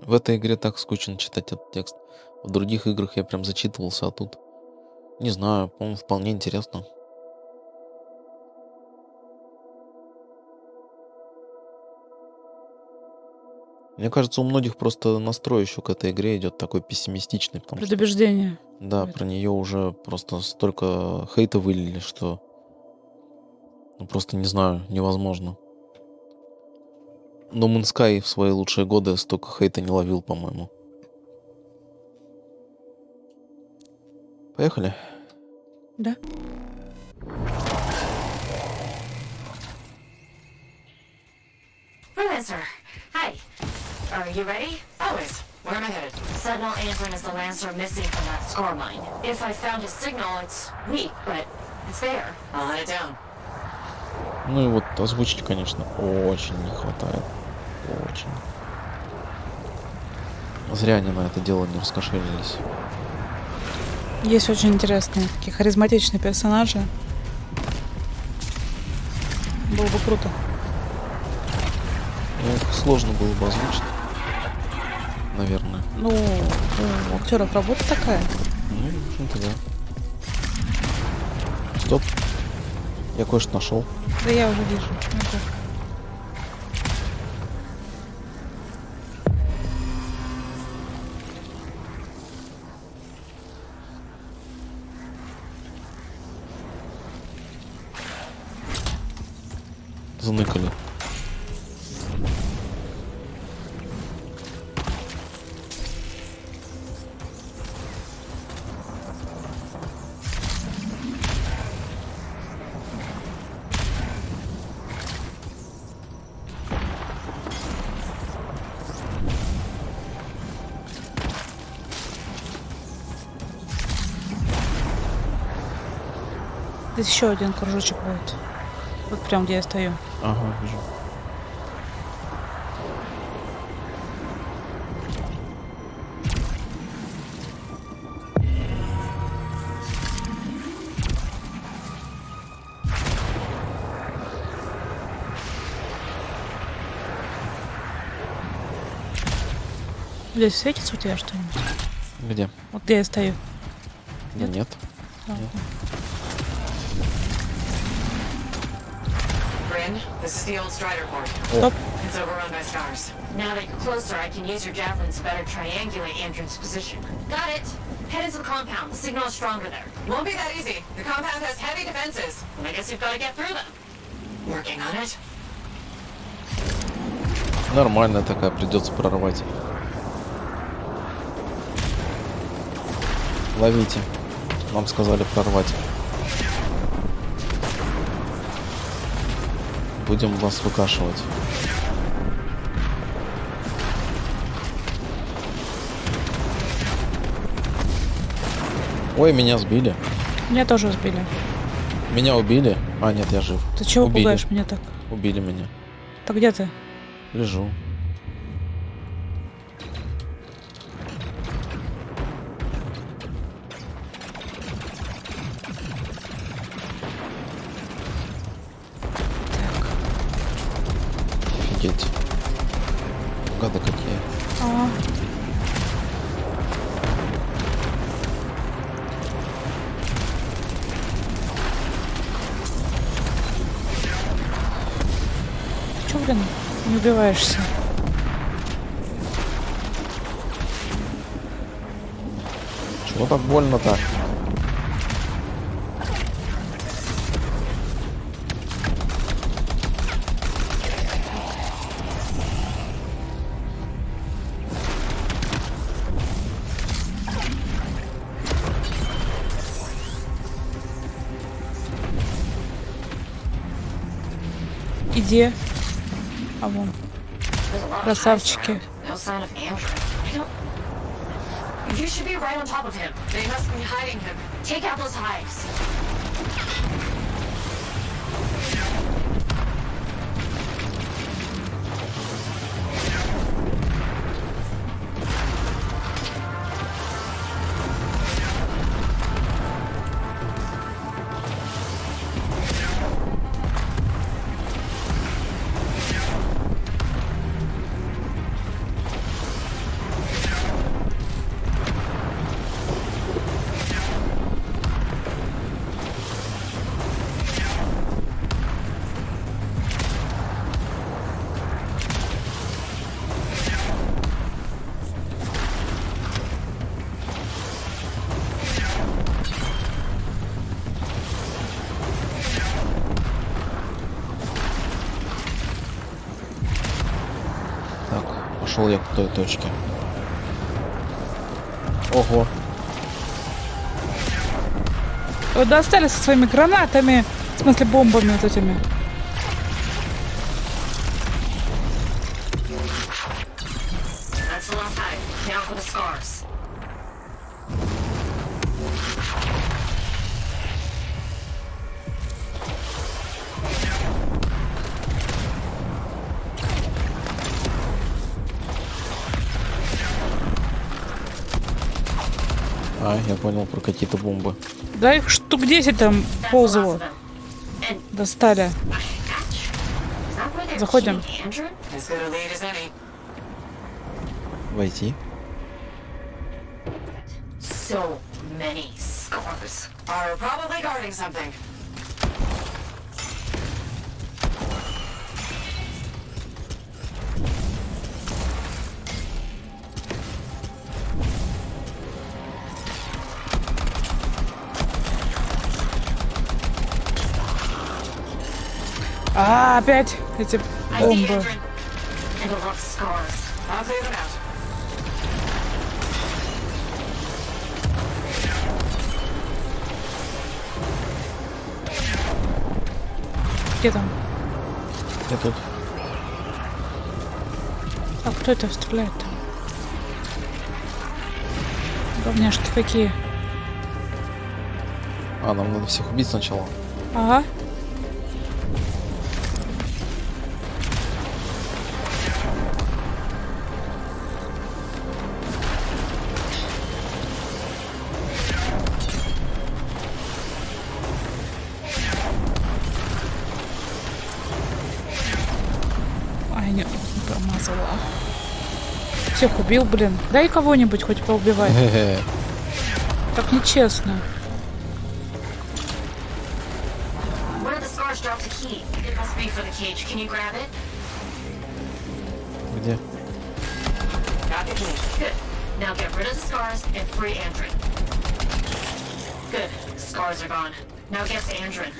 В этой игре так скучно читать этот текст. В других играх я прям зачитывался, а тут... Не знаю, по-моему, вполне интересно. Мне кажется, у многих просто настрой еще к этой игре идет такой пессимистичный, потому что, Предубеждение. да, какое-то. про нее уже просто столько хейта вылили, что ну, просто не знаю, невозможно. No Man's Sky в свои лучшие годы столько хейта не ловил, по-моему. Поехали. Да. Freelancer, hi. Are you ready? Always. Where am I headed? Sentinel Anthem is the Lancer missing from that score mine. If I found his signal, it's weak, but it's there. I'll hunt it down. Ну и вот озвучки, конечно, очень не хватает. Очень. Зря они на это дело не раскошелились. Есть очень интересные, такие харизматичные персонажи. Было бы круто. Ну, их сложно было бы озвучить. Наверное. Ну, у актеров работа такая. Ну, в общем-то, да. Стоп. Я кое-что нашел. Да я уже вижу. Заныкали. Здесь еще один кружочек будет. Вот прям где я стою. Ага, вижу. Здесь светится у тебя что-нибудь? Где? Вот где я стою. Да нет. Ладно. Bryn, this is the old Strider port. Стоп. It's overrun by scars. Now that you're closer, I can use your javelins to better triangulate Andrew's position. Got it. Head into the compound. The signal is stronger there. Won't be that easy. The compound has heavy defenses. And I guess you've got to get through them. Working on it. Нормальная такая, придется прорвать. Ловите. Нам сказали прорвать. Будем вас выкашивать. Ой, меня сбили. Меня тоже сбили. Меня убили. А, нет, я жив. Ты чего Убили. пугаешь меня так? Убили меня. Так где ты? Лежу. Офигеть. Гады какие. А, ты чё, блин, не убиваешься? Чего так больно-то? Иди. А вон. There's a lot of Красавчики. hives around. No sign of Andrew. I don't... You should be right on top of him. They must be hiding him. Take out those hives. Пошел я к той точке. Ого. Вот достали со своими гранатами. В смысле, бомбами вот этими. That's the last hive. Now for the scars. А, я понял про какие-то бомбы. Да их штук 10 там That's the last ползало. of them. And Достали. is that where they're Заходим. keeping Andrew? As good a lead as any. Войти. So many scars. Are probably guarding something. А, опять эти I see бомбы. Andrew. And a lot of scars. I'll clear them out. Где там? Я тут. А кто это стреляет? Говняшки какие. А, нам надо всех убить сначала. Ага. Ай, не промазала. Всех убил, блин. Дай кого-нибудь хоть поубивай. Хе-хе. Так нечестно. One of the scars dropped a key. It must be for the cage. Can you grab it? Где? Got the key. Good. Now get rid of the scars and free Andrin. Good. Scars are gone. Now get to Andrin.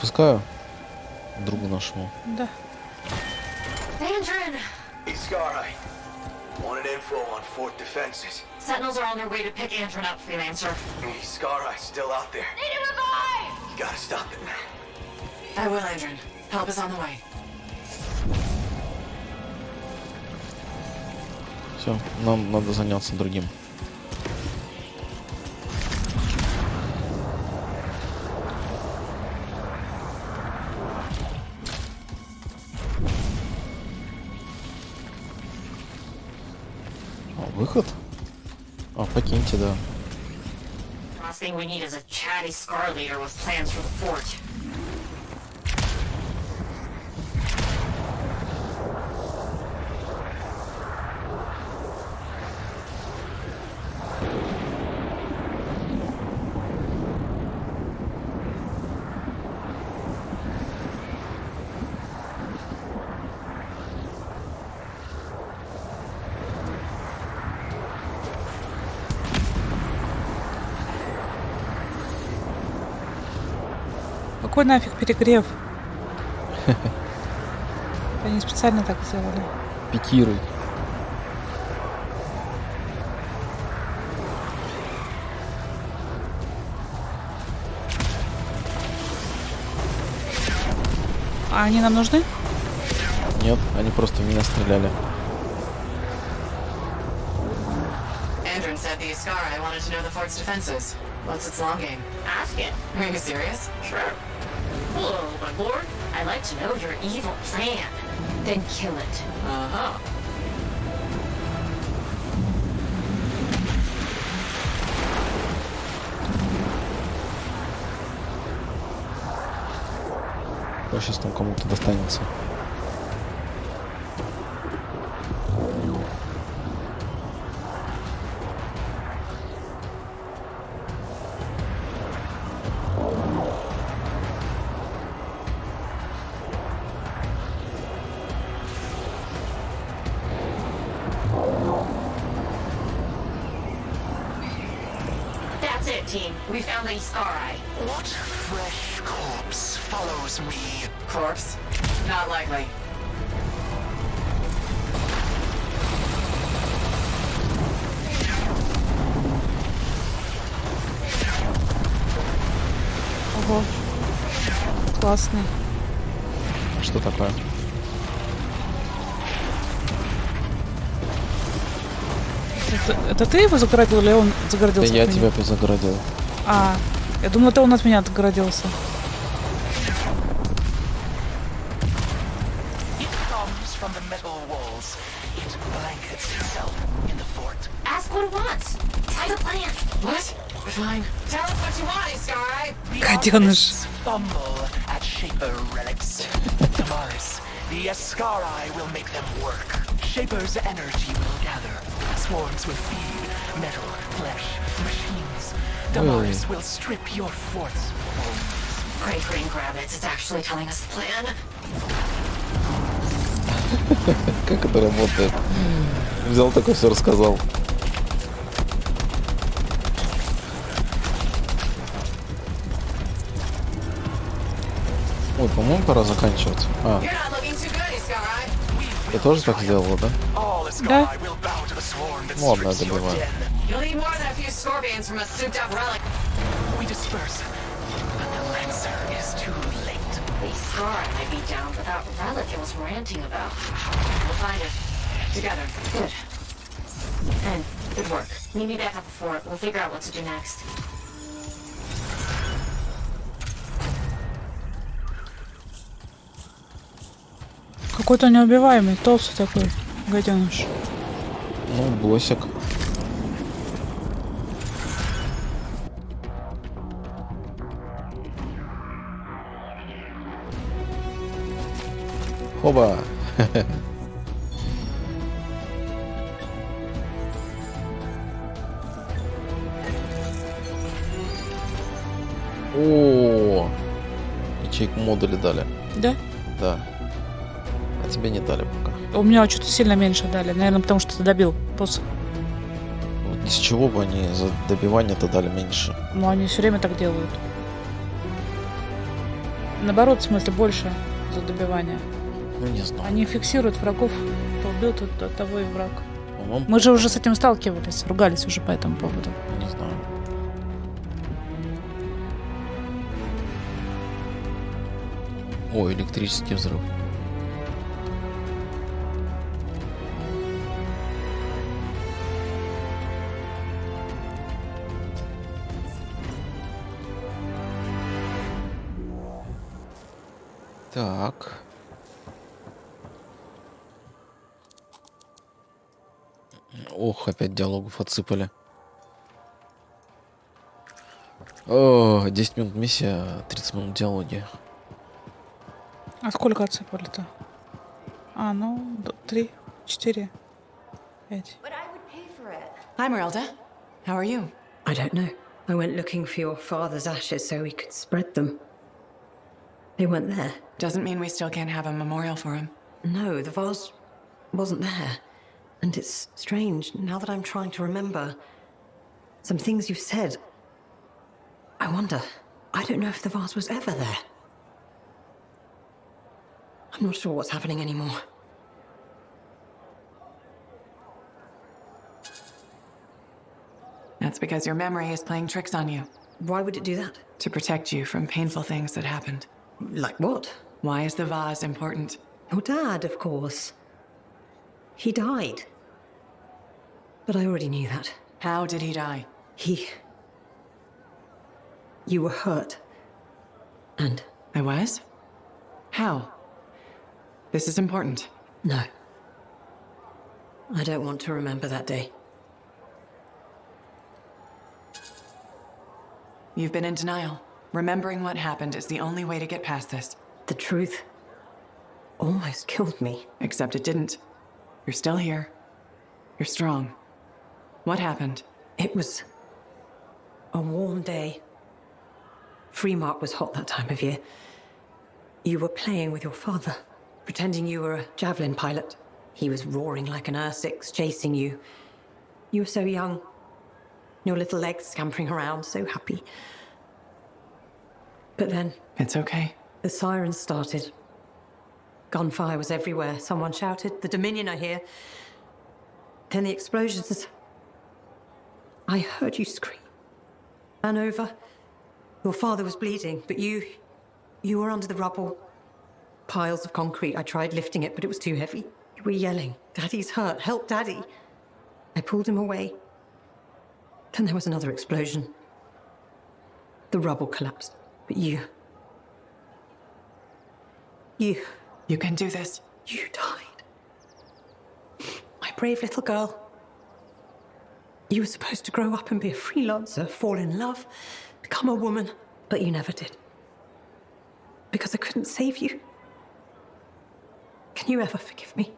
Пускаю другу нашему. Да. Andrin! Hey, Scareye. Wanted info on Fort defenses. Sentinels are on their way to pick Andrin up, Freelancer. Hey, Scareye's still out there. Need a revive! You gotta stop it. I will, Andrin. Help is on the way. Все, нам надо заняться другим. А, выход? А, покиньте, да. Last thing we need is a chatty scar leader with plans for the fort. Какой нафиг перегрев? Они специально так сделали. Пикируй. А они нам нужны? Нет, они просто в меня стреляли. Andrin said the Scareye wanted to know the fort's defenses. What's its long game? Ask it. Are you serious? Sure. Hello, my lord. I'd like to know your evil plan. Then kill it. Uh-huh. Сейчас там кому-то достанется. That's it, team. We found the Scar-Eye. What fresh corpse follows me? Corpse? Not likely. Ого. Классный. Что такое? Это ты его загородил или он Да загородился? я от меня? тебя загородил. А, я думала, это он от меня отгородился. It comes from the metal walls. It blankets itself in the fort. Ask what it wants. Try the plan. What? Fine. Tell us what you want, Scar-Eye. The Гаденыш. artists fumble at Shaper relics. Tomorrow, the Ascarai will make them work. Shaper's energy will gather. Swarms will feed metal, flesh, machines. Damaris will strip your forts. Great green grabbits. It's actually telling us the plan. Как это работает? Взял такой, все рассказал. Ой, по-моему, пора заканчивать. А, You're not looking too good, Scar-Eye. ты тоже так сделала, да? All Ascarai will bow to the swarm that Ну ладно, strips your добиваю. den. You'll need more than a few scorpions from a souped-up relic. We disperse, but the Lancer is too late. The Scar-Eye might be down for that relic it was ranting about. We'll find it. Together. Good. And good work. Meet me back up before it. We'll figure out what to do next. Какой-то неубиваемый, толстый такой гаденыш. Ну, босик. Хоба. О, ячейку модули дали. Да? Да. А тебе не дали пока. У меня что-то сильно меньше дали. Наверное, потому что ты добил босса. Вот из чего бы они за добивание-то дали меньше? Но они все время так делают. Наоборот, в смысле, больше за добивание. Ну, не знаю. Они фиксируют врагов, кто убил, тот от того и враг. По-моему, Мы же уже с этим сталкивались, ругались уже по этому поводу. не знаю. О, электрический взрыв. Так. Ох, опять диалогов отсыпали. О, 10 минут миссия, 30 минут диалоги. А сколько отсыпали-то? А, ну, 3, 4, 5. Hi, Merelda. How are you? I don't know. I went looking for your father's ashes so we could spread them. They weren't there. Doesn't mean we still can't have a memorial for him. No, the vase wasn't there. And it's strange, now that I'm trying to remember some things you've said. I wonder, I don't know if the vase was ever there. I'm not sure what's happening anymore. That's because your memory is playing tricks on you. Why would it do that? To protect you from painful things that happened. Like what? Why is the vase important? Your dad, of course. He died. But I already knew that. How did he die? You were hurt. And I was? How? This is important. no. I don't want to remember that day. You've been in denial. Remembering what happened is the only way to get past this. The truth almost killed me. Except it didn't. You're still here. You're strong. What happened? It was a warm day. Freemark was hot that time of year. You were playing with your father, pretending you were a javelin pilot. He was roaring like an Ur-6, chasing you. You were so young. Your little legs scampering around, so happy. But then It's okay. the sirens started. Gunfire was everywhere. Someone shouted, "The Dominion are here." Then the explosions. I heard you scream. Ran over. Your father was bleeding, but you were under the rubble. Piles of concrete. I tried lifting it, but it was too heavy. You were yelling, "Daddy's hurt. Help, Daddy." I pulled him away. Then there was another explosion. The rubble collapsed. But you... You can do this. You died. My brave little girl. You were supposed to grow up and be a freelancer, fall in love, become a woman, but you never did. Because I couldn't save you. Can you ever forgive me?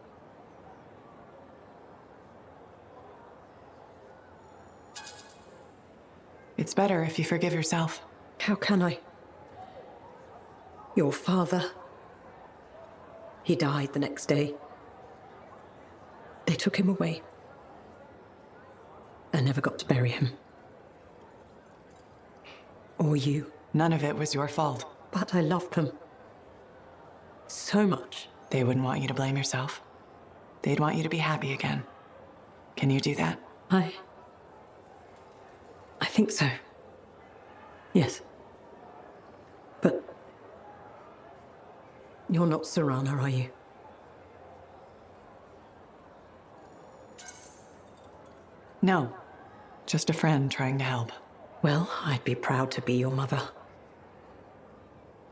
It's better if you forgive yourself. How can I? Your father. He died the next day. They took him away. I never got to bury him. Or you. None of it was your fault. But I loved them. So much. They wouldn't want you to blame yourself. They'd want you to be happy again. Can you do that? I think so. Yes. But you're not Serana, are you? No. Just a friend trying to help. Well, I'd be proud to be your mother.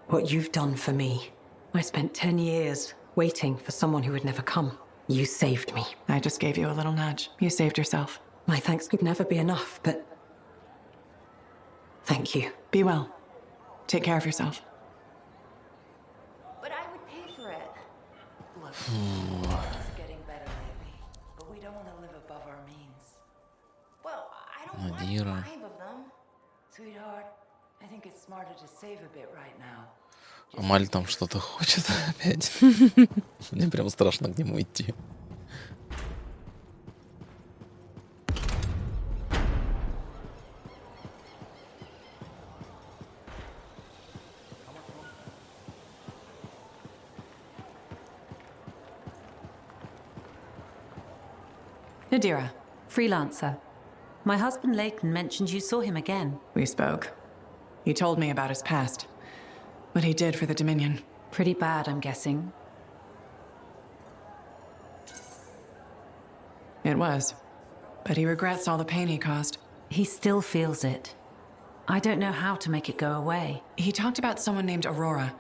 What you've done for me. I spent 10 years waiting for someone who would never come. You saved me. I just gave you a little nudge. You saved yourself. My thanks could never be enough, but... Thank you. Be well. Take care of yourself. But I would pay for it. Look, it's getting better lately, but we don't want to live above our means. Well, I don't want Надира. 5 of them. Sweetheart, I think it's smarter to save a bit right now. Амаль там что-то хочет опять. Мне прям страшно к нему идти. Nadira, freelancer. My husband Leighton mentioned you saw him again. We spoke. He told me about his past. What he did for the Dominion. Pretty bad, I'm guessing. It was. But he regrets all the pain he caused. He still feels it. I don't know how to make it go away. He talked about someone named Aurora.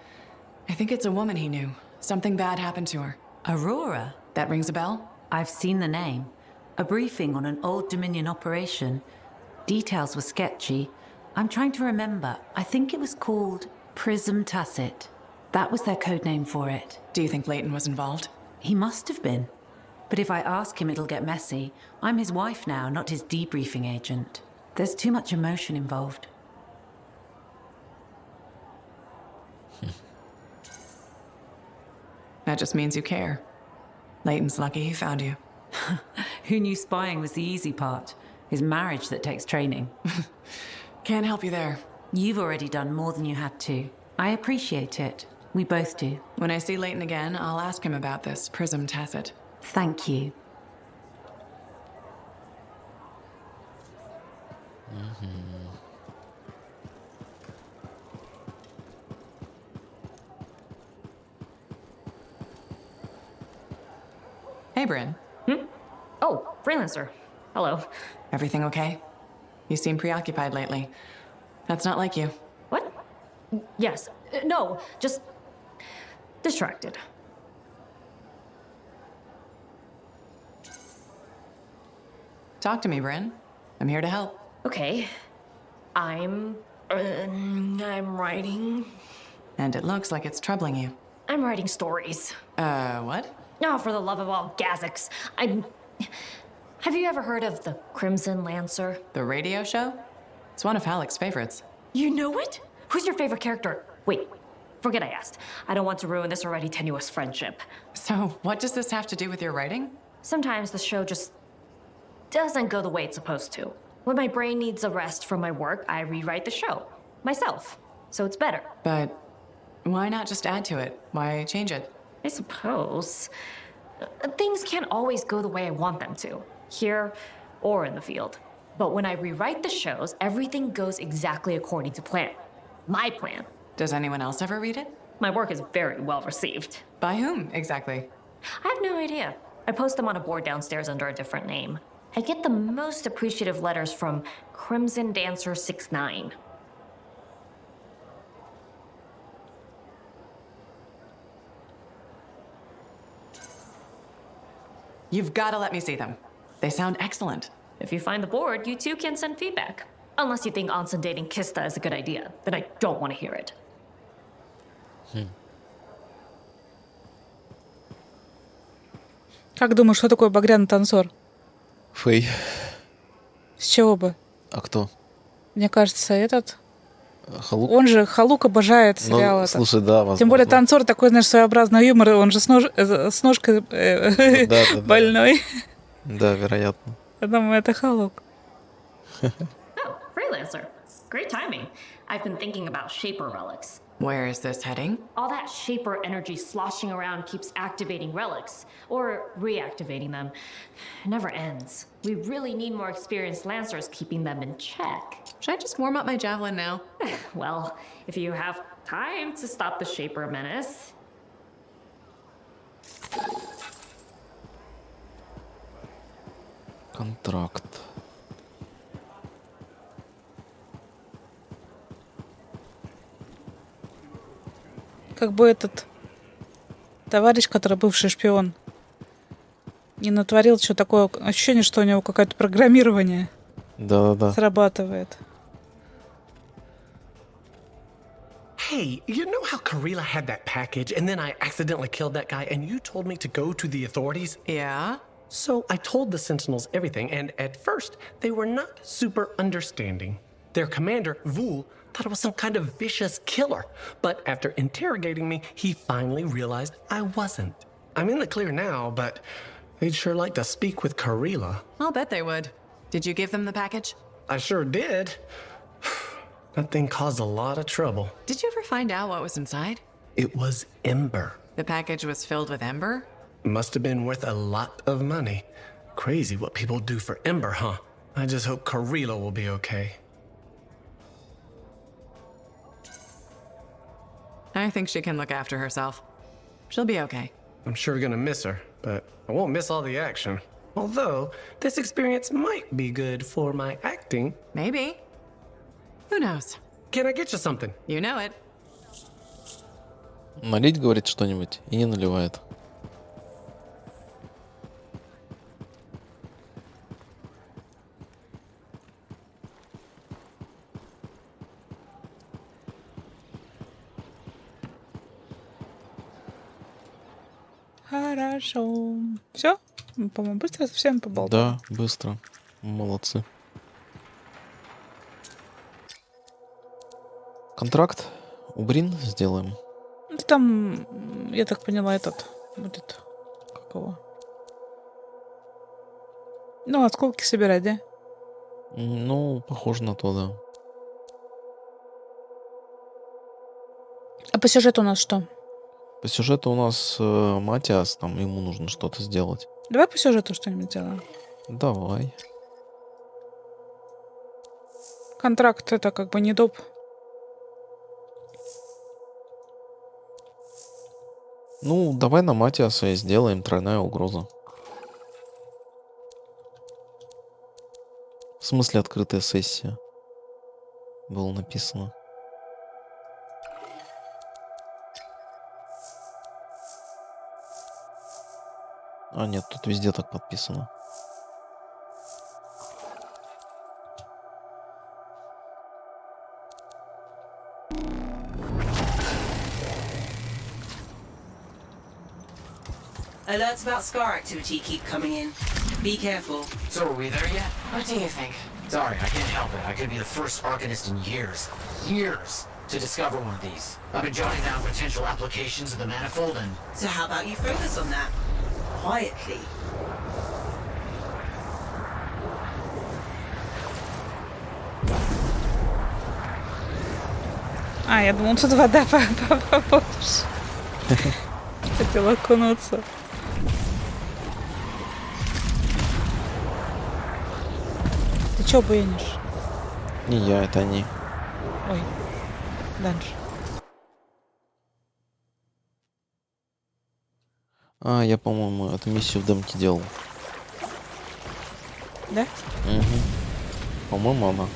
I think it's a woman he knew. Something bad happened to her. Aurora? That rings a bell? I've seen the name. A briefing on an old Dominion operation. Details were sketchy. I'm trying to remember. I think it was called Prism Tacit. That was their code name for it. Do you think Leighton was involved? He must have been. But if I ask him, it'll get messy. I'm his wife now, not his debriefing agent. There's too much emotion involved. That just means you care. Leighton's lucky he found you. Who knew spying was the easy part? His marriage that takes training. Can't help you there. You've already done more than you had to. I appreciate it. We both do. When I see Leighton again, I'll ask him about this Prism Tacit. Thank you. Hey, Bryn. Oh, Freelancer. Hello. Everything okay? You seem preoccupied lately. That's not like you. What? Yes. No, just distracted. Talk to me, Bryn. I'm here to help. Okay. I'm writing. And it looks like it's troubling you. I'm writing stories. What? Oh, for the love of all Gazax. Have you ever heard of the Crimson Lancer? The radio show? It's one of Halleck's favorites. You know it? Who's your favorite character? Wait, forget I asked. I don't want to ruin this already tenuous friendship. So, what does this have to do with your writing? Sometimes the show just doesn't go the way it's supposed to. When my brain needs a rest from my work, I rewrite the show. Myself. So it's better. But why not just add to it? Why change it? I suppose. Things can't always go the way I want them to. Here or in the field. But when I rewrite the shows, everything goes exactly according to plan. My plan. Does anyone else ever read it? My work is very well received. By whom, exactly? I have no idea. I post them on a board downstairs under a different name. I get the most appreciative letters from Crimson Dancer 69. You've got to let me see them. They sound excellent. If you find the board, you too can send feedback. Unless you think Anson dating Kista is a good idea, then I don't want to hear it. Как думаешь, что такое багряный танцор? Фэй. С чего бы? А кто? Мне кажется, этот... Халук? Он же Халук обожает сериал этот. Слушай, да, возможно. Тем более танцор такой, знаешь, своеобразный юмор, он же с ножкой больной. Да, вероятно. Я думаю, это Халук. Oh, Freelancer. Great timing. I've been thinking about Shaper relics. Where is this heading? All that Shaper energy sloshing around keeps activating relics, or reactivating them. It never ends. We really need more experienced Lancers keeping them in check. Should I just warm up my javelin now? Well, if you have time to stop the Shaper menace. Контракт. Как бы этот товарищ, который бывший шпион, не натворил что такое. Ощущение, что у него какое-то программирование срабатывает. Hey, you know how Karila had that package and then I accidentally killed that guy and you told me to go to the authorities? Yeah? So I told the Sentinels everything and at first they were not super understanding. Their commander, Vul, thought it was some kind of vicious killer. But after interrogating me, he finally realized I wasn't. I'm in the clear now, but they'd sure like to speak with Karila. I'll bet they would. Did you give them the package? I sure did. That thing caused a lot of trouble. Did you ever find out what was inside? It was Ember. The package was filled with Ember? Must have been worth a lot of money. Crazy what people do for Ember, huh? I just hope Karila will be okay. I think she can look after herself. She'll be okay. I'm sure gonna miss her, but I won't miss all the action. Although, this experience might be good for my acting. Maybe. Who knows? Can I get you something? You know it. Налить, говорит, что-нибудь, и не наливает. Хорошо. Все? По-моему, быстро совсем поболтали. Да, быстро. Молодцы. Контракт Убрин сделаем. Там, я так поняла, этот будет... Как его? Ну, осколки собирать, да? Ну, похоже на то, да. А по сюжету у нас что? По сюжету у нас Матиас, там ему нужно что-то сделать. Давай по сюжету что-нибудь сделаем. Давай. Контракт это как бы не доп. Ну, давай на Матиаса и сделаем тройная угроза. В смысле открытая сессия. Было написано. А, нет, тут везде так подписано. Alerts about Scar activity keep coming in. Be careful. So are we there yet? What do you think? Sorry, I can't help it. I could be the first Arcanist in years to discover one of these. I've been jotting down potential applications of the manifold and... So how about you focus on that? Quietly. А, я думал, тут вода побольше. Хотела окунуться. Ты чё буянишь? Не я, это они. Ой, дальше. А, я, по-моему, эту миссию в демке делал. Да? Угу. По-моему, она.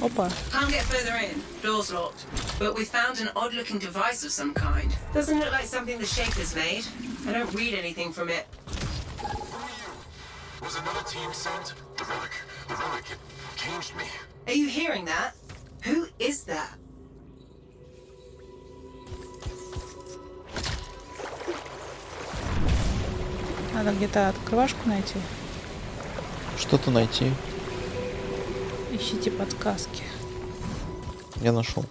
Опа. Can't get further in. Door's locked. But we found an odd-looking device of some kind. Doesn't look like something the Shapers made. I don't read anything from it. Was another team sent? The relic. The relic. It changed me. Are you hearing that? Who is that? Надо где-то открывашку найти. Что-то найти. Ищите подсказки. Я нашел.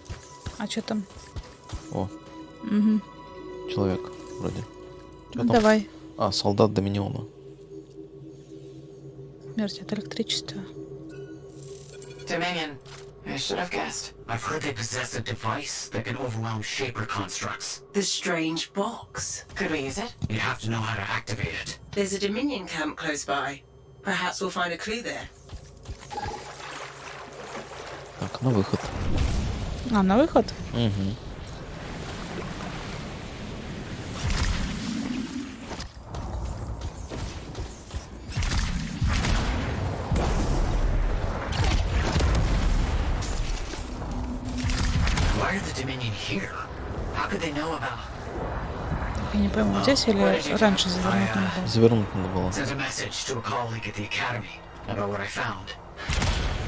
А что там? О. Угу. Человек, вроде. Ну, давай. А, солдат Доминиона. Смерть от электричества. Dominion. I should have guessed. I've heard they possess a device that can overwhelm Shaper constructs. The strange box. Could we use it? You'd have to know how to activate it. There's a Dominion camp close by. Perhaps we'll find a clue there. Так, на выход. А, на выход? Угу. Why are the Dominion here? How could they know about? Я не пойму, здесь или раньше завернуть надо было? Завернуть надо было. Sent a message to a colleague at the academy about what I found.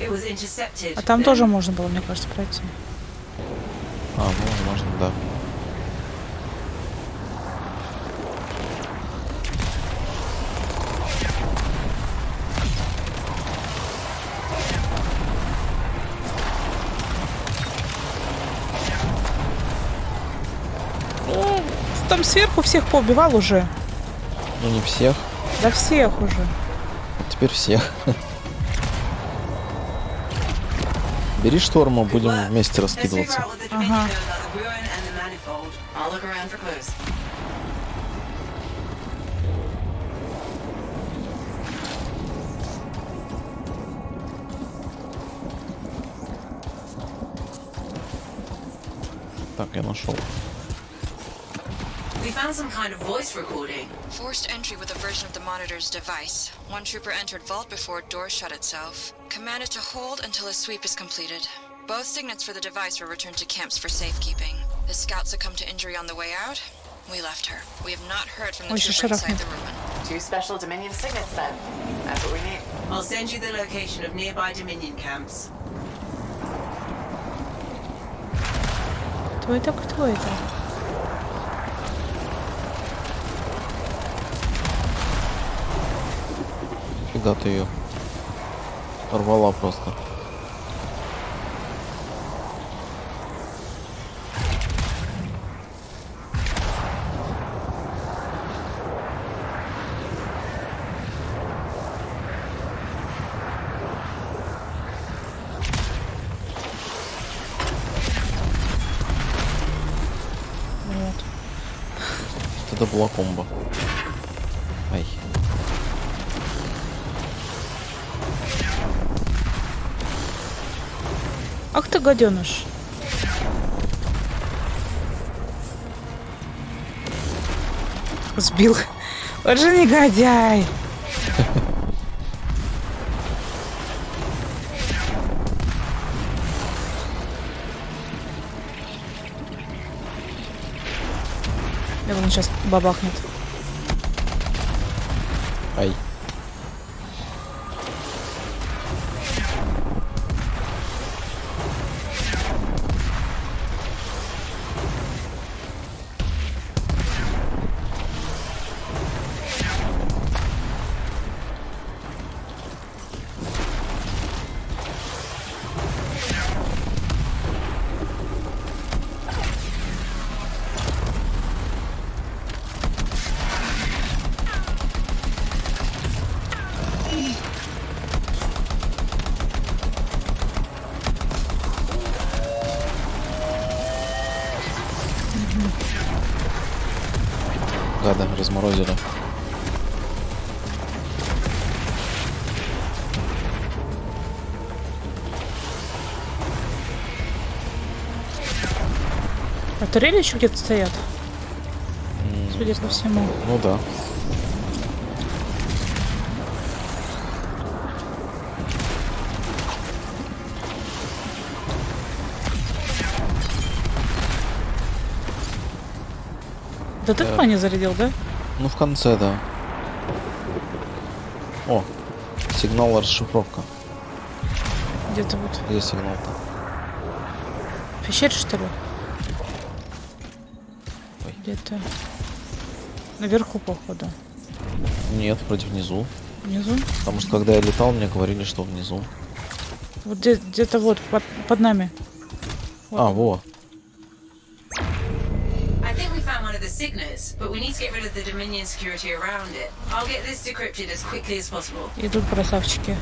It was intercepted. А там тоже можно было, мне кажется, пройти. А, ну, возможно, да. Ну, там сверху всех поубивал уже. Ну, не всех. Да всех уже. Теперь всех. Бери шторму, будем вместе раскидываться. Ага. I'll look around for clues. Так, я нашел. We found some kind of voice recording. Forced entry with a version of the monitor's device. One trooper entered vault before a door shut itself. Commanded to hold until a sweep is completed. Both signets for the device were returned to camps for safekeeping. The scout succumbed to injury on the way out. We left her. We have not heard from the trooper inside the ruin. 2 special Dominion signets then. That's what we need. I'll send you the location of nearby Dominion camps. Кто это? Кто это? Фига ты ее порвала просто. Вот. Это была комбо. Ай. Ах ты гаденыш. Сбил. Вот же негодяй. Я думаю, он сейчас бабахнет. Ай. Гада разморозили. А турели еще где-то стоят? Судя по всему. Ну да. Да ты кто не зарядил, да? Ну, в конце, да. О, сигнал расшифровка. Где-то вот. Где сигнал-то? В пещере, что ли? Ой. Где-то наверху, походу. Нет, вроде внизу. Внизу? Потому что когда я летал, мне говорили, что внизу. Вот где-то вот под нами. Вот. А, во. I think we found one of the signatures, but we need to get rid of the Dominion security around it. I'll get this decrypted as quickly as possible. Идут красавчики.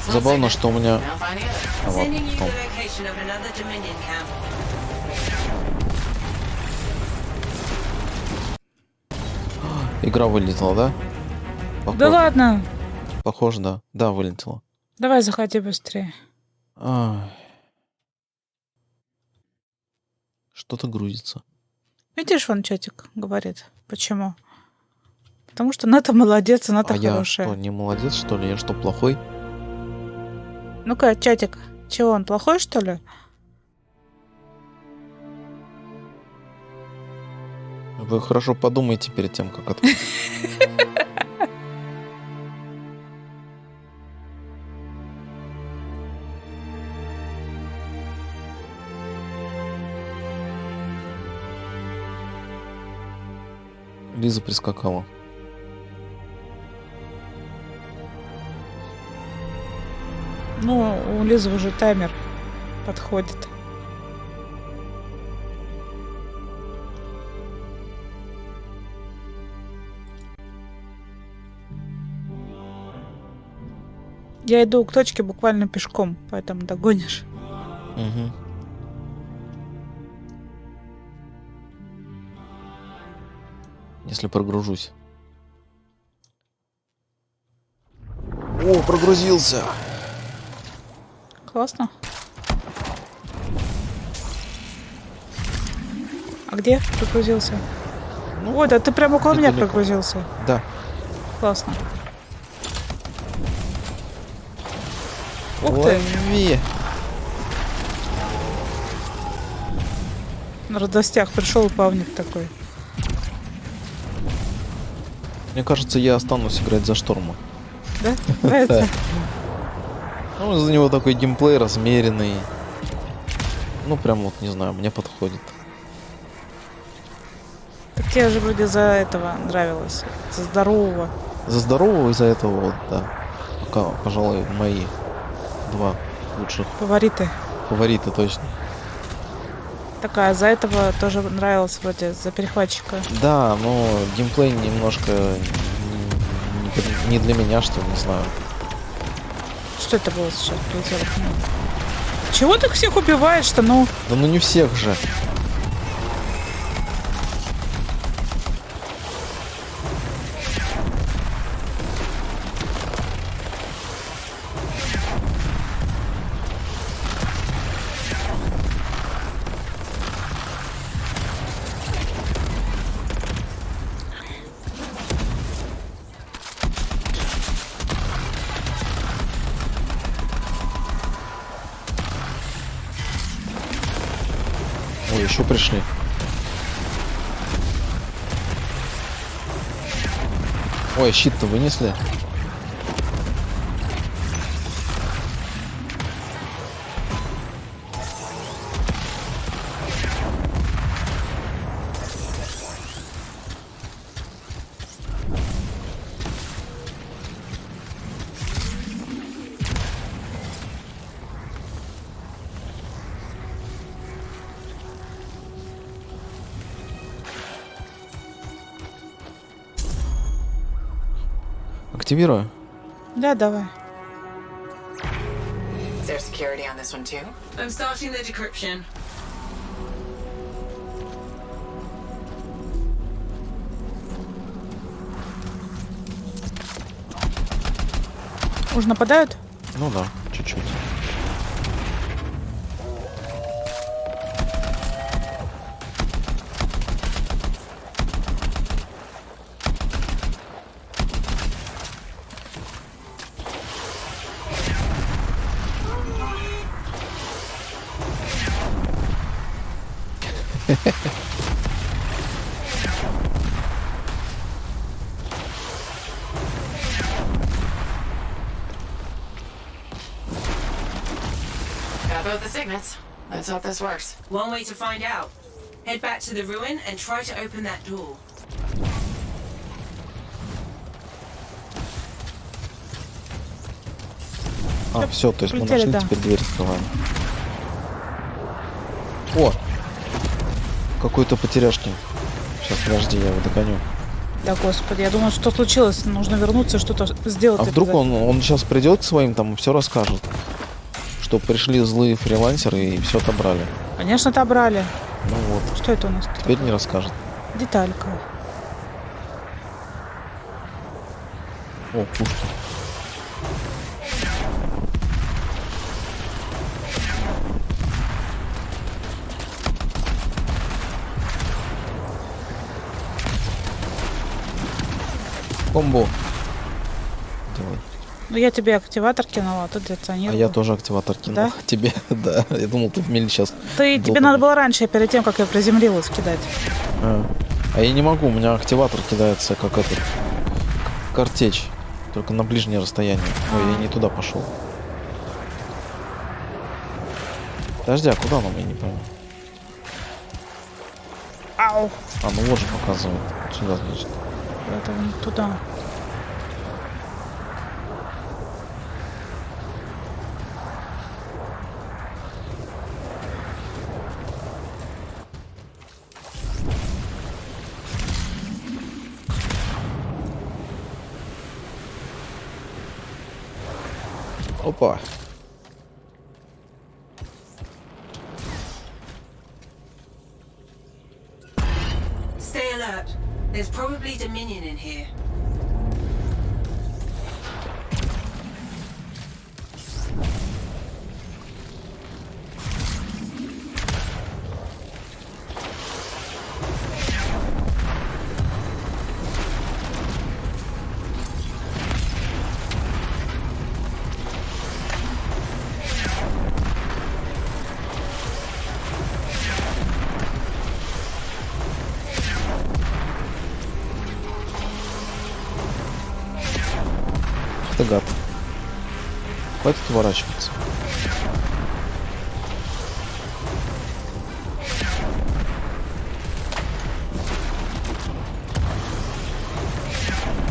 Забавно, что у меня... А, вот, Sending you потом. the location of another Dominion camp. Игра вылетела, да? Да ладно! Похоже, да. Да, вылетела. Давай, заходи быстрее. Что-то грузится. Видишь, вон чатик говорит. Почему? Потому что Ната молодец, и Ната хорошая. Я что, не молодец, что ли? Я что, плохой? Ну-ка, чатик, чего, он плохой, что ли? Вы хорошо подумайте перед тем, как открыть. Лиза прискакала. Ну, у Лизы уже таймер подходит. Я иду к точке буквально пешком, поэтому догонишь. Угу. Если прогружусь. О, прогрузился. Классно. А где прогрузился? Ну, ой, да ты прямо около меня прогрузился. Да. Классно. Ух ты. Лови. На радостях пришел плавник такой. Мне кажется, я останусь играть за Шторма. Да? Нравится? Ну, за него такой геймплей размеренный. Ну, прям вот, не знаю, мне подходит. Так тебе же вроде за этого нравилось. За здорового. За здорового и за этого вот, да. Пока, пожалуй, мои два лучших. Фавориты. Фавориты, точно. Такая, за этого тоже нравилось вроде, за перехватчика. Да, но геймплей немножко не для меня, что ли, не знаю. Что это было сейчас? Прилетело к нему. Чего ты всех убиваешь-то, ну? Да ну не всех же. Ой, еще пришли. Ой, щит-то вынесли. Активирую. Да, давай. Is there security on this one too? I'm starting the decryption. Уж нападают? Ну да, чуть-чуть. Got both the signets. Let's hope this works. One way to find out. Head back to the ruin and try to open that door. А, все, то есть мы Полетели, нашли, да. теперь дверь открываем. О! Какой-то потеряшкин. Сейчас, подожди, я его догоню. Да, господи, я думаю, что случилось. Нужно вернуться, что-то сделать. А вдруг он сейчас придет к своим там и все расскажет? Что пришли злые фрилансеры и все отобрали. Конечно, отобрали. Ну вот. Что это у нас? Теперь не расскажет. Деталька. О, пушки. Комбо. Давай. Ну, я тебе активатор кинула, а ты детонировал. А я тоже активатор кинул. Да? Тебе, да. Я думал, ты в мире сейчас. Тебе надо было раньше, перед тем, как я приземлилась, кидать. А я не могу, у меня активатор кидается как этот. Картечь. Только на ближнее расстояние. Ой, я не туда пошел. Подожди, а куда нам, я не пойму. Ау. А, ну вот же показывает. Сюда, значит. Это вон туда. Опа. Stay alert. There's probably Dominion in here. Это гад. Хватит уворачиваться.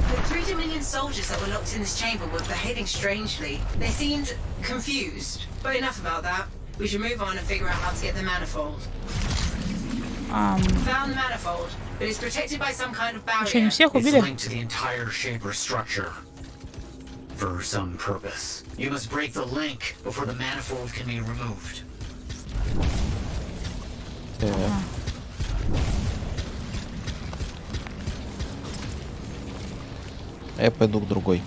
The 3 Dominion soldiers that were locked in this chamber were behaving strangely. They seemed confused. But enough about that. We should move on and figure out how to get the manifold. Found the manifold, but it's protected by some kind of barrier. Еще не всех It's убили? linked to the entire shaper structure. For some purpose. You must break the link before the manifold can be removed. А я пойду к другой.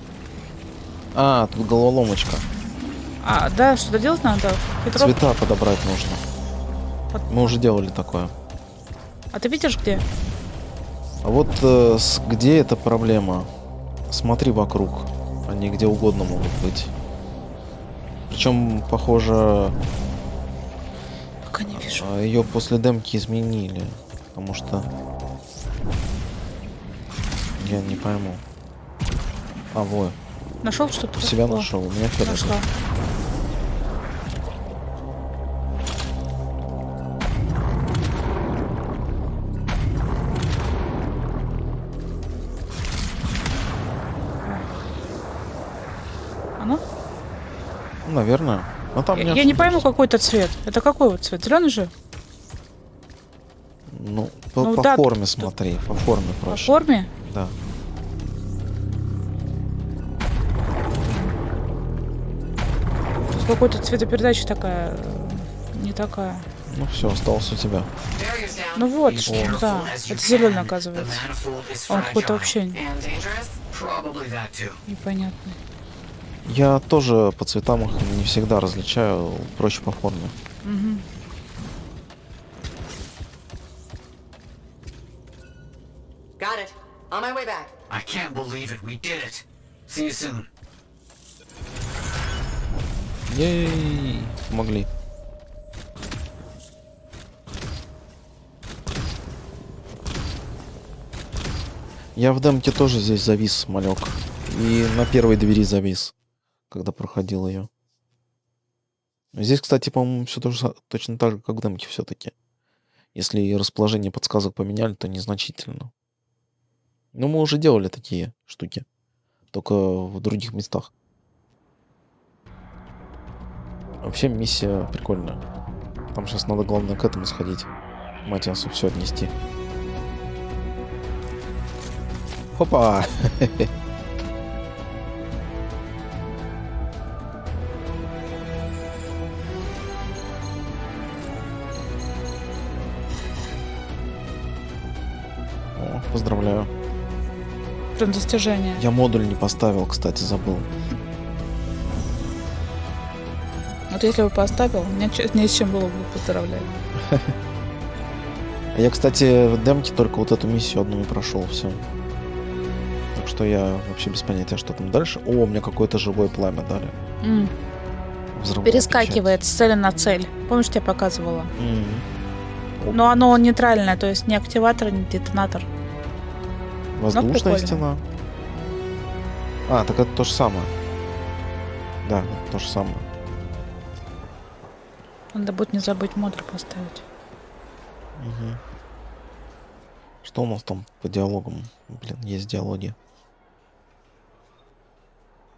А, тут головоломочка. А, да, что-то делать надо? Петров? Цвета подобрать нужно. Мы уже делали такое. А ты видишь где? А вот где эта проблема? Смотри вокруг. Они где угодно могут быть. Причем, похоже, пока не вижу. Ее после демки изменили. Потому что я не пойму. А, вот. Нашел что-то? Себя нашел. У меня фиолетовый. Нашла. Оно? Ну, наверное. Но там Я не пойму, какой это цвет. Это какой вот цвет? Зеленый же? Ну, Ну по да, форме смотри. По форме проще. По форме? Да. Тут какой-то цветопередача такая. Не такая. Ну все, осталось у тебя. Ну вот, да. Это зеленый, оказывается. Он какой-то вообще непонятный. Я тоже по цветам их не всегда различаю, проще по форме. Угу. Got it. On my way back. I can't believe it. We did it. See you soon. Ей, помогли. Я в демке тоже здесь завис, малек. И на первой двери завис, когда проходил ее. Здесь, кстати, по-моему, все тоже точно так же, как в демке все-таки. Если и расположение подсказок поменяли, то незначительно. Но мы уже делали такие штуки. Только в других местах. Вообще миссия прикольная. Там сейчас надо, главное, к этому сходить. Матиасу все отнести. Хопа! О, поздравляю. Прям достижение. Я модуль не поставил, кстати, забыл. Вот если бы поставил, мне не с чем было бы поздравлять. А я, кстати, в демке только вот эту миссию одну не прошел, все. Так что я вообще без понятия, что там дальше. О, мне какое-то живое пламя дали. Перескакивает с цели на цель. Помнишь, я показывала? Но оно нейтральное, то есть ни активатор, ни детонатор. Воздушная стена. А, так это то же самое. Да, это то же самое. Надо будет не забыть модуль поставить. Угу. Что у нас там по диалогам? Блин, есть диалоги.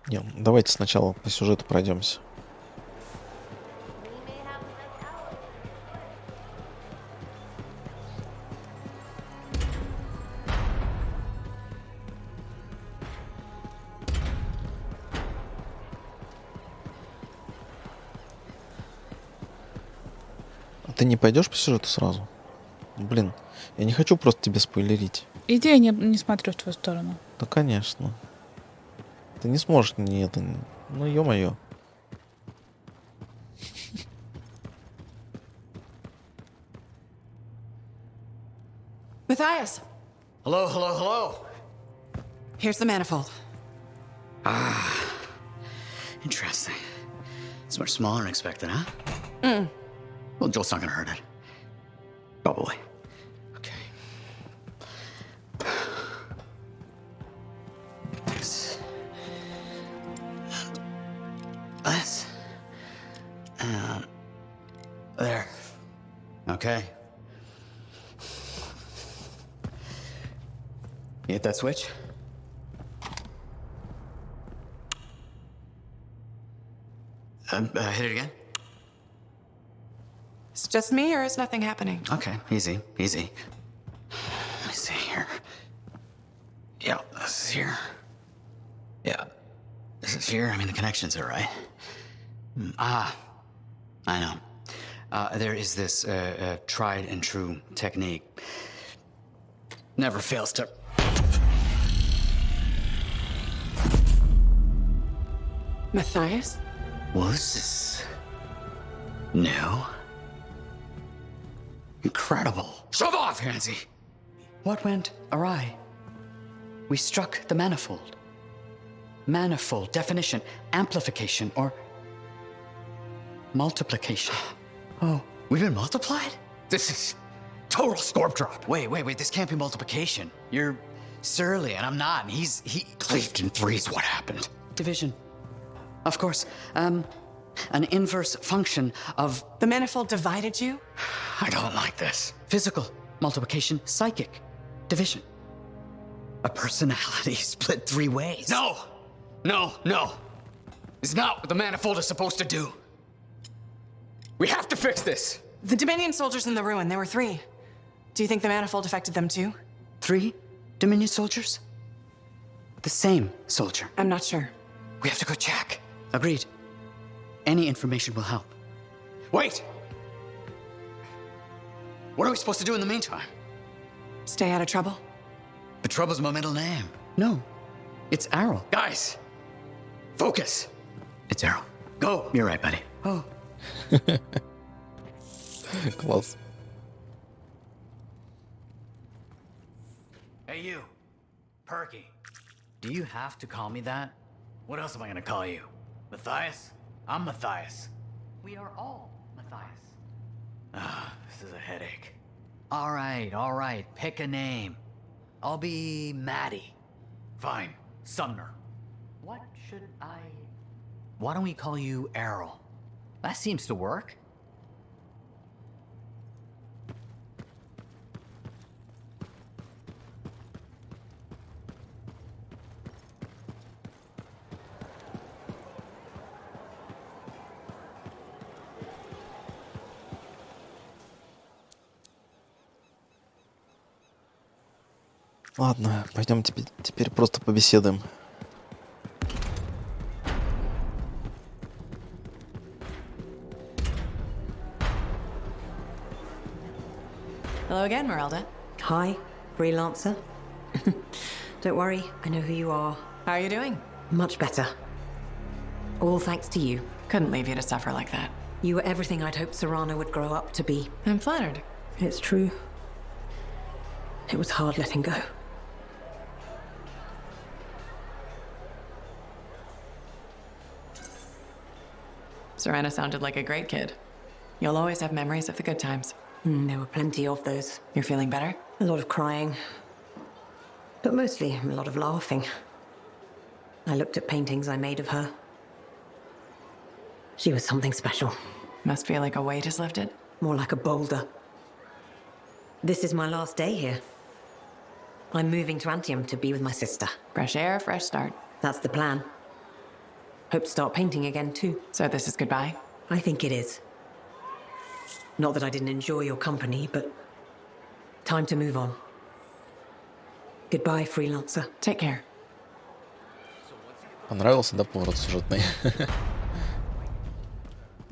Не, давайте сначала по сюжету пройдемся. Ты не пойдешь по сюжету сразу? Блин, я не хочу просто тебе спойлерить. Иди, я не смотрю в твою сторону. Да, конечно. Ты не сможешь не это... Ну, ё-моё. Matthias, Hello, hello, hello. here's the manifold. Ah, interesting. It's much smaller than expected, huh? Well, Joel's not gonna hurt it. Probably. Okay. This. This. There. Okay. You hit that switch? Hit it again? It's just me, or is nothing happening? Okay, easy, easy. Let me see here. Yeah, this is here. Yeah, this is here. I mean, the connections are right. I know. There is this tried and true technique. Never fails to... Matthias? Was this new? Incredible. Shove off, Hansie! What went awry? We struck the manifold. Manifold, definition, amplification, or multiplication. Oh, we've been multiplied? This is total scorp drop. Wait, this can't be multiplication. You're surly, and I'm not, and he cleaved in threes. What happened? Division. Of course. An inverse function of... The manifold divided you? I don't like this. Physical. Multiplication. Psychic. Division. A personality split 3 ways. No! No, no. It's not what the manifold is supposed to do. We have to fix this. The Dominion soldiers in the ruin, there were 3. Do you think the manifold affected them too? 3 Dominion soldiers? The same soldier. I'm not sure. We have to go check. Agreed. Any information will help. Wait! What are we supposed to do in the meantime? Stay out of trouble? But Trouble's my middle name. No, it's Arrow. Guys, focus. It's Arrow. Go. You're right, buddy. Oh. Класс. Hey, you. Perky. Do you have to call me that? What else am I gonna call you? Matthias? I'm Matthias. We are all Matthias. Ah, this is a headache. All right. Pick a name. I'll be Maddie. Fine. Sumner. What should I... Why don't we call you Errol? That seems to work. Ладно, пойдем теперь просто побеседуем. Hello again, Merelda. Hi, Freelancer. Don't worry, I know who you are. How are you doing? Much better. All thanks to you. Couldn't leave you to suffer like that. You were everything I'd hoped Serrano would grow up to be. I'm flattered. It's true. It was hard letting go. Serrano sounded like a great kid. You'll always have memories of the good times. There were plenty of those. You're feeling better? A lot of crying. But mostly a lot of laughing. I looked at paintings I made of her. She was something special. Must feel like a weight is lifted? More like a boulder. This is my last day here. I'm moving to Anthem to be with my sister. Fresh air, fresh start. That's the plan. Hope to start painting again too. So this is goodbye? I think it is. Not that I didn't enjoy your company, but time to move on. Goodbye, Freelancer. Take care. Понравился, да, поворот сюжетный?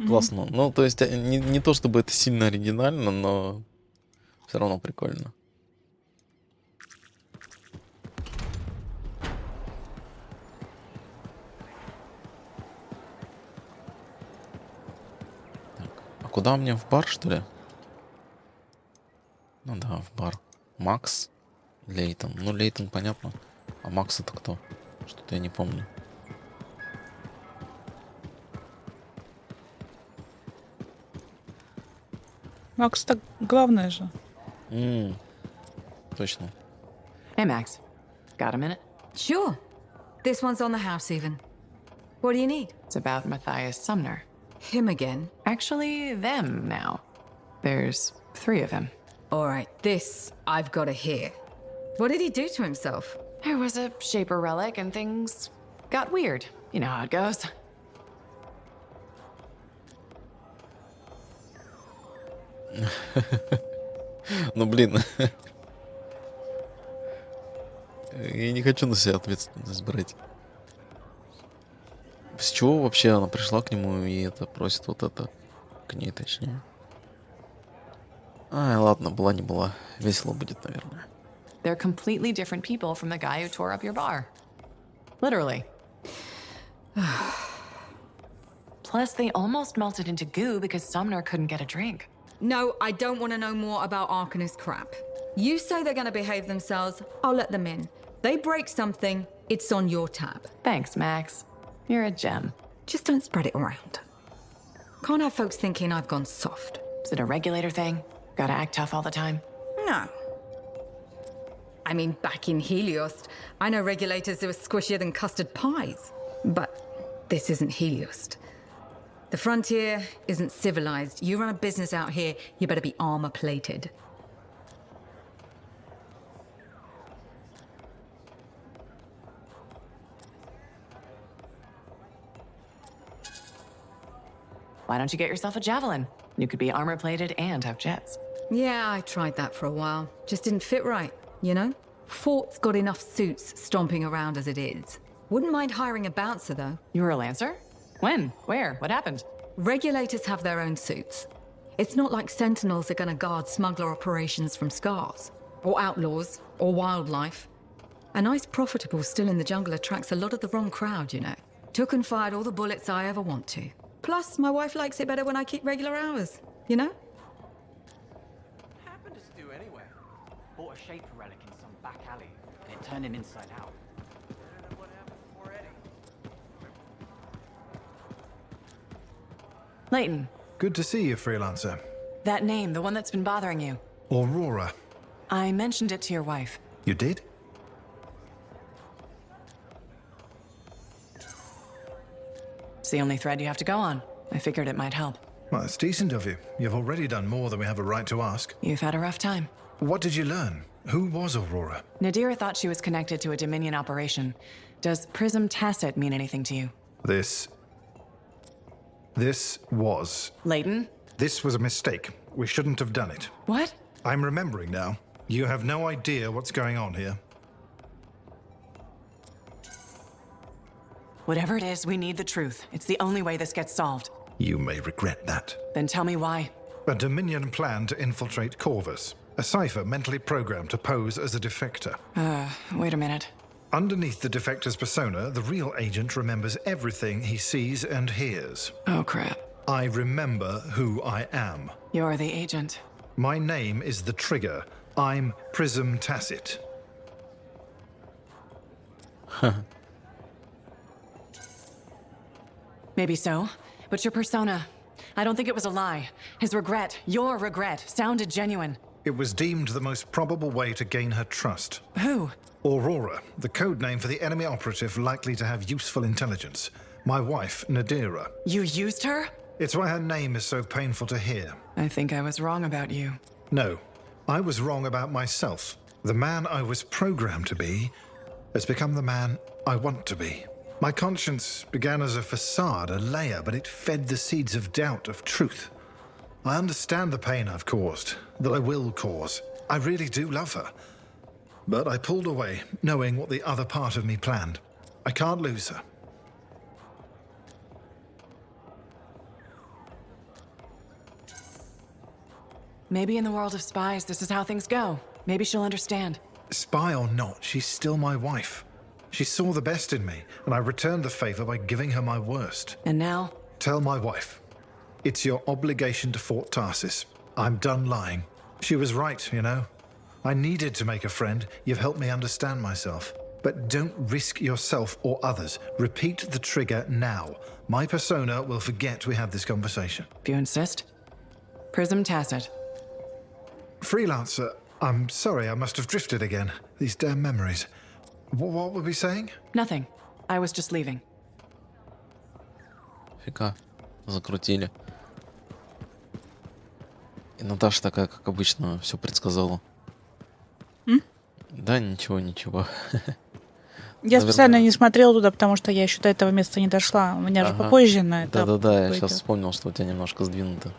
Классно. Ну, то есть, не то чтобы это сильно оригинально, но все равно прикольно. Так, а куда мне, в бар, что ли? Ну да, в бар. Макс, Лейтон. Ну, Лейтон, понятно. А Макс это кто? Что-то я не помню. Макс так главное же. Точно. Hey, Max. Got a minute? Sure. This one's on the house, even. What do you need? It's about Matthias Sumner. Him again? Actually, them now. There's 3 of them. All right, this I've got to hear. What did he do to himself? There was a Shaper relic and things got weird. You know how it goes. Ну, блин. Я не хочу на себя ответственность брать. С чего вообще она пришла к нему и это просит вот это? К ней, точнее. Ай, ладно, была не была. Весело будет, наверное. They're completely different people from the guy who tore up your bar. Literally. Plus, they almost melted into goo because Sumner couldn't get a drink. No, I don't want to know more about Arcanist crap. You say they're going to behave themselves, I'll let them in. They break something, it's on your tab. Thanks, Max. You're a gem. Just don't spread it around. Can't have folks thinking I've gone soft. Is it a regulator thing? Gotta act tough all the time? No. I mean, back in Helios, I know regulators who are squishier than custard pies. But this isn't Helios. The frontier isn't civilized. You run a business out here, you better be armor-plated. Why don't you get yourself a javelin? You could be armor-plated and have jets. Yeah, I tried that for a while. Just didn't fit right, you know? Fort's got enough suits stomping around as it is. Wouldn't mind hiring a bouncer, though. You were a Lancer? When? Where? What happened? Regulators have their own suits. It's not like Sentinels are gonna guard smuggler operations from scars. Or outlaws. Or wildlife. A nice profitable still in the jungle attracts a lot of the wrong crowd, you know. Took and fired all the bullets I ever want to. Plus, my wife likes it better when I keep regular hours, you know? Happened to do anyway. Bought a shaper relic in some back alley, and it turned him inside out. I don't know what happened before Eddie. Leighton. Good to see you, Freelancer. That name, the one that's been bothering you. Aurora. I mentioned it to your wife. You did? It's the only thread you have to go on. I figured it might help. Well, it's decent of you. You've already done more than we have a right to ask. You've had a rough time. What did you learn? Who was Aurora? Nadira thought she was connected to a Dominion operation. Does Prism Tacit mean anything to you? This was... Leighton? This was a mistake. We shouldn't have done it. What? I'm remembering now. You have no idea what's going on here. Whatever it is, we need the truth. It's the only way this gets solved. You may regret that. Then tell me why. A Dominion plan to infiltrate Corvus. A cipher mentally programmed to pose as a defector. Wait a minute. Underneath the defector's persona, the real agent remembers everything he sees and hears. Oh, crap. I remember who I am. You're the agent. My name is the Trigger. I'm Prism Tacit. Maybe so, but your persona, I don't think it was a lie. His regret, your regret, sounded genuine. It was deemed the most probable way to gain her trust. Who? Aurora, the code name for the enemy operative likely to have useful intelligence. My wife, Nadira. You used her? It's why her name is so painful to hear. I think I was wrong about you. No, I was wrong about myself. The man I was programmed to be has become the man I want to be. My conscience began as a facade, a layer, but it fed the seeds of doubt, of truth. I understand the pain I've caused, that I will cause. I really do love her. But I pulled away, knowing what the other part of me planned. I can't lose her. Maybe in the world of spies, this is how things go. Maybe she'll understand. Spy or not, she's still my wife. She saw the best in me, and I returned the favor by giving her my worst. And now? Tell my wife. It's your obligation to Fort Tarsis. I'm done lying. She was right, you know. I needed to make a friend. You've helped me understand myself. But don't risk yourself or others. Repeat the trigger now. My persona will forget we had this conversation. If you insist. Prism Tacit. Freelancer, I'm sorry, I must have drifted again. These damn memories. What were we saying? Nothing. I was just leaving. Фига. Закрутили. И Наташа такая, как обычно, все предсказала. Да, ничего. Я специально не смотрела туда, потому что я еще до этого места не дошла. У меня же попозже на это. Да, я сейчас вспомнил, что у тебя немножко сдвинуто.